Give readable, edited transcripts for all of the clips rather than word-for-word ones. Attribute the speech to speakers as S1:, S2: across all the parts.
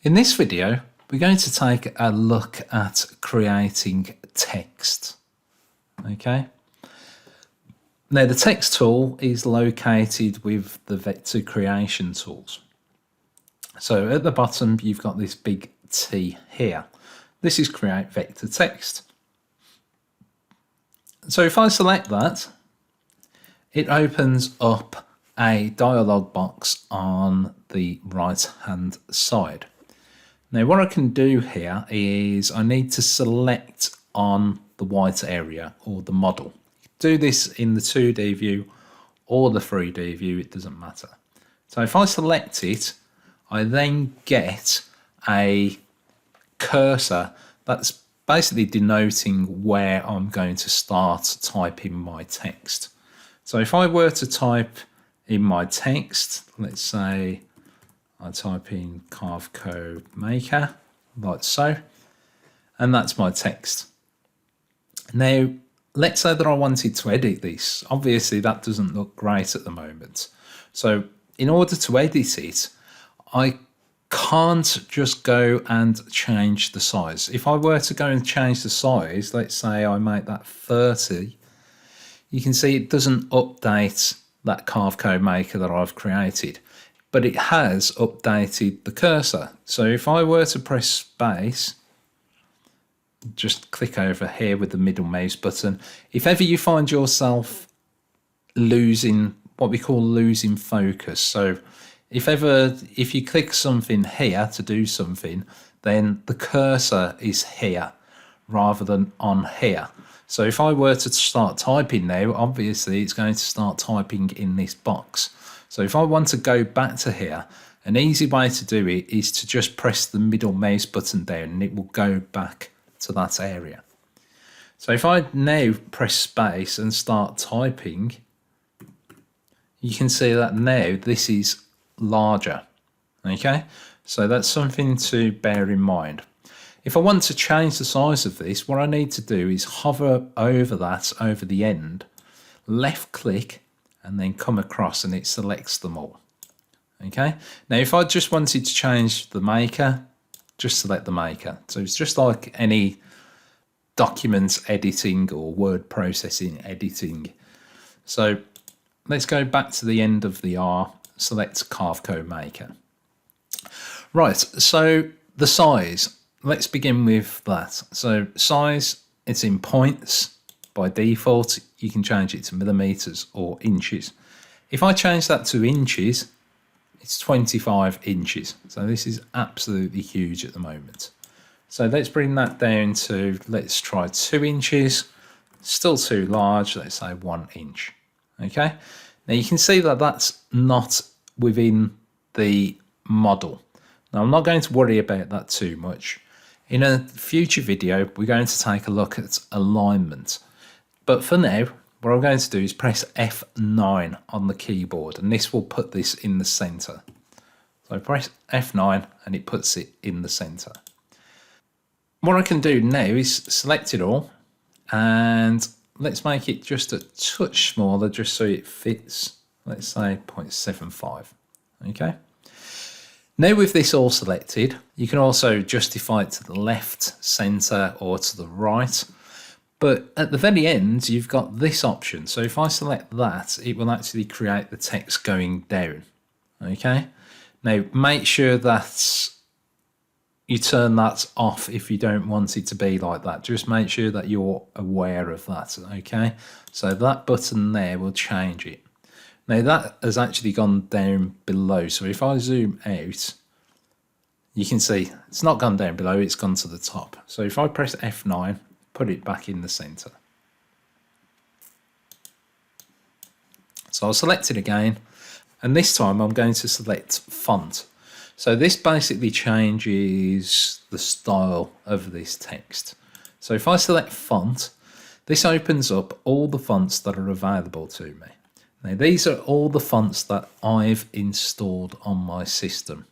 S1: In this video, we're going to take a look at creating text. Okay. Now the text tool is located with the vector creation tools. So at the bottom, you've got this big T here. This is create vector text. So if I select that, it opens up a dialog box on the right hand side. Now what I can do here is I need to select on the white area or the model. Do this in the 2D view or the 3D view, it doesn't matter. So if I select it, I then get a cursor that's basically denoting where I'm going to start typing my text. So if I were to type in my text, let's say I type in Carveco maker, like so, and that's my text. Now, let's say that I wanted to edit this. Obviously, that doesn't look great at the moment. So in order to edit it, I can't just go and change the size. If I were to go and change the size, let's say I make that 30, you can see it doesn't update that Carveco maker that I've created, but it has updated the cursor. So if I were to press space, just click over here with the middle mouse button. If ever you find yourself losing, what we call losing focus. So if you click something here to do something, then the cursor is here rather than on here. So if I were to start typing now, obviously it's going to start typing in this box. So if I want to go back to here, an easy way to do it is to just press the middle mouse button down and it will go back to that area. So if I now press space and start typing, you can see that now this is larger. Okay, so that's something to bear in mind. If I want to change the size of this, what I need to do is hover over that, over the end, left click, and then come across and it selects them all. Okay, now if I just wanted to change the maker, just select the maker. So it's just like any documents editing or word processing editing. So let's go back to the end of the R, select Carveco maker. Right, so the size, let's begin with that. So size, it's in points. By default, you can change it to millimeters or inches. If I change that to inches, it's 25 inches. So this is absolutely huge at the moment. So let's bring that down to, let's try 2 inches. Still too large, let's say 1 inch. Okay. Now you can see that that's not within the model. Now I'm not going to worry about that too much. In a future video, we're going to take a look at alignment. But for now, what I'm going to do is press F9 on the keyboard, and this will put this in the center. So I press F9 and it puts it in the center. What I can do now is select it all, and let's make it just a touch smaller just so it fits, let's say 0.75. Okay. Now with this all selected, you can also justify it to the left, center, or to the right. But at the very end, you've got this option. So if I select that, it will actually create the text going down. Okay. Now make sure that you turn that off if you don't want it to be like that. Just make sure that you're aware of that. Okay. So that button there will change it. Now that has actually gone down below. So if I zoom out, you can see it's not gone down below, it's gone to the top. So if I press F9, put it back in the center. So I'll select it again, and this time I'm going to select font. So this basically changes the style of this text. So if I select font, this opens up all the fonts that are available to me. Now these are all the fonts that I've installed on my system.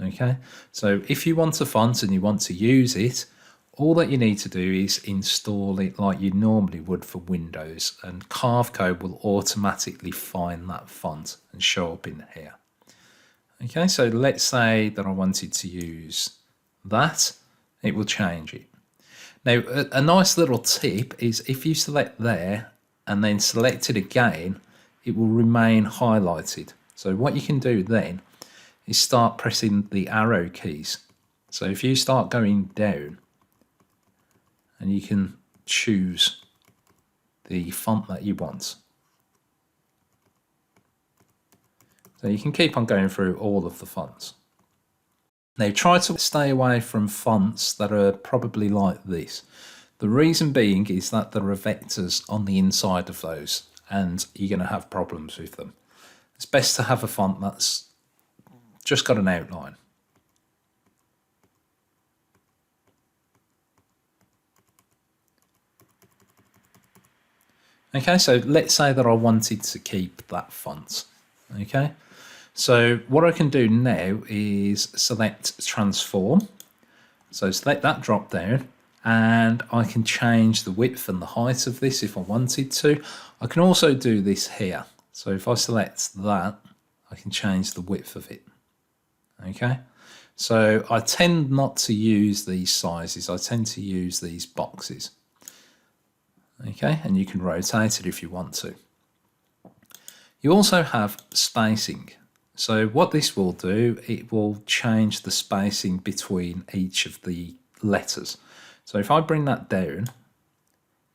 S1: Okay, so if you want a font and you want to use it, all that you need to do is install it like you normally would for Windows, and Carveco will automatically find that font and show up in here. Okay, so let's say that I wanted to use that, it will change it. Now, a nice little tip is if you select there and then select it again, it will remain highlighted. So what you can do then is start pressing the arrow keys. So if you start going down, and you can choose the font that you want. So you can keep on going through all of the fonts. Now try to stay away from fonts that are probably like this. The reason being is that there are vectors on the inside of those and you're going to have problems with them. It's best to have a font that's just got an outline. Okay, so let's say that I wanted to keep that font. Okay, so what I can do now is select transform. So select that drop down and I can change the width and the height of this if I wanted to. I can also do this here. So if I select that, I can change the width of it. Okay, so I tend not to use these sizes. I tend to use these boxes. Okay, and you can rotate it if you want to. You also have spacing. So what this will do, it will change the spacing between each of the letters. So if I bring that down,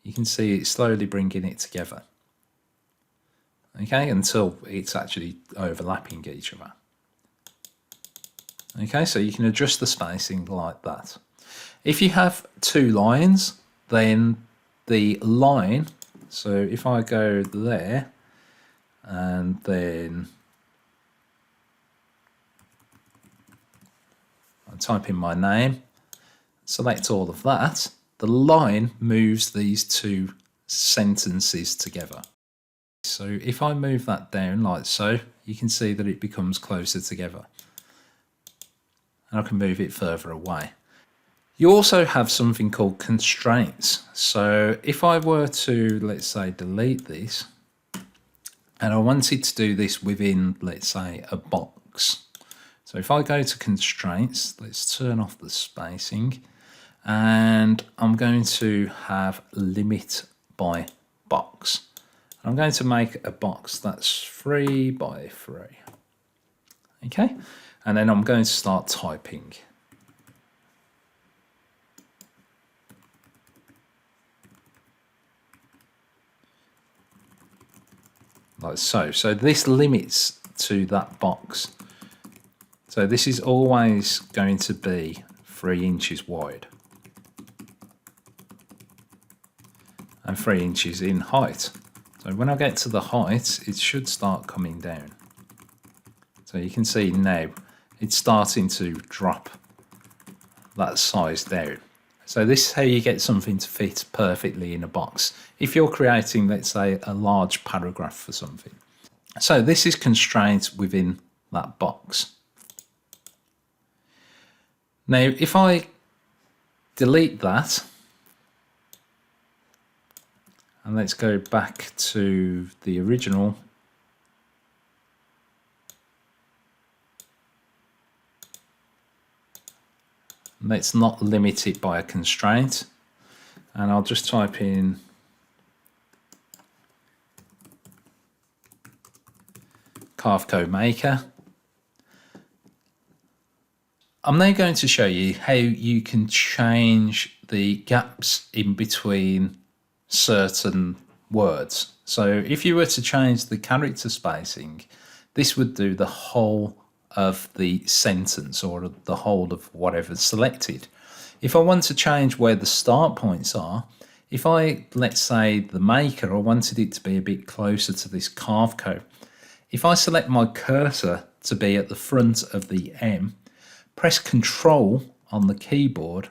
S1: you can see it slowly bringing it together. Okay, until it's actually overlapping each other. Okay, so you can adjust the spacing like that. If you have two lines, then the line, so if I go there and then I type in my name, select all of that, the line moves these two sentences together. So if I move that down like so, you can see that it becomes closer together. And I can move it further away. You also have something called constraints. So if I were to, let's say, delete this, and I wanted to do this within, let's say, a box. So if I go to constraints, let's turn off the spacing, and I'm going to have limit by box. I'm going to make a box that's 3 by 3. Okay, and then I'm going to start typing. Like so. So this limits to that box. So this is always going to be 3 inches wide and 3 inches in height. So when I get to the height, it should start coming down. So you can see now it's starting to drop that size down. So this is how you get something to fit perfectly in a box. If you're creating, let's say, a large paragraph for something. So this is constraints within that box. Now, if I delete that, and let's go back to the original. Let's not limit it by a constraint. And I'll just type in Carveco Maker. I'm now going to show you how you can change the gaps in between certain words. So if you were to change the character spacing, this would do the whole of the sentence or the whole of whatever's selected. If I want to change where the start points are, if I, let's say, the maker, I wanted it to be a bit closer to this Carveco. If I select my cursor to be at the front of the M, press Control on the keyboard,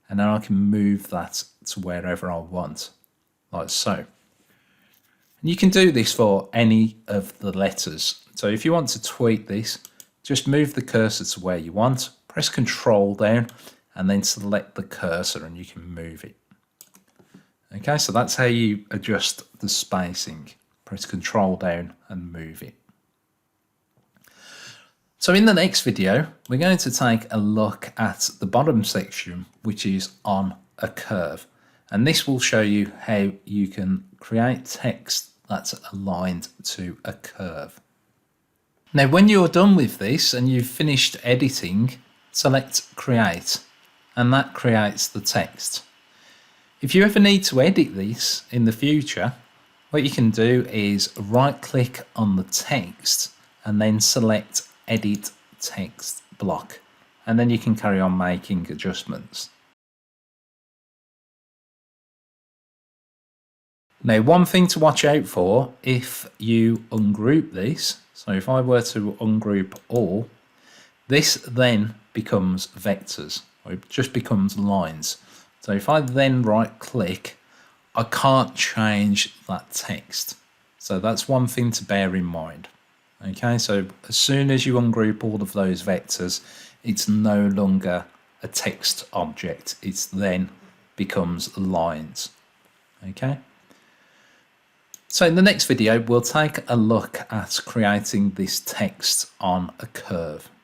S1: and then I can move that to wherever I want, like so. And you can do this for any of the letters. So if you want to tweak this, just move the cursor to where you want, press Control down, and then select the cursor and you can move it. Okay, so that's how you adjust the spacing. Press Control down and move it. So in the next video, we're going to take a look at the bottom section, which is on a curve. And this will show you how you can create text that's aligned to a curve. Now, when you're done with this and you've finished editing, select Create, and that creates the text. If you ever need to edit this in the future, what you can do is right-click on the text and then select Edit Text Block, and then you can carry on making adjustments. Now, one thing to watch out for if you ungroup this, so if I were to ungroup all, this then becomes vectors, or it just becomes lines. So if I then right click, I can't change that text. So that's one thing to bear in mind. Okay, so as soon as you ungroup all of those vectors, it's no longer a text object. It then becomes lines. Okay. So in the next video, we'll take a look at creating this text on a curve.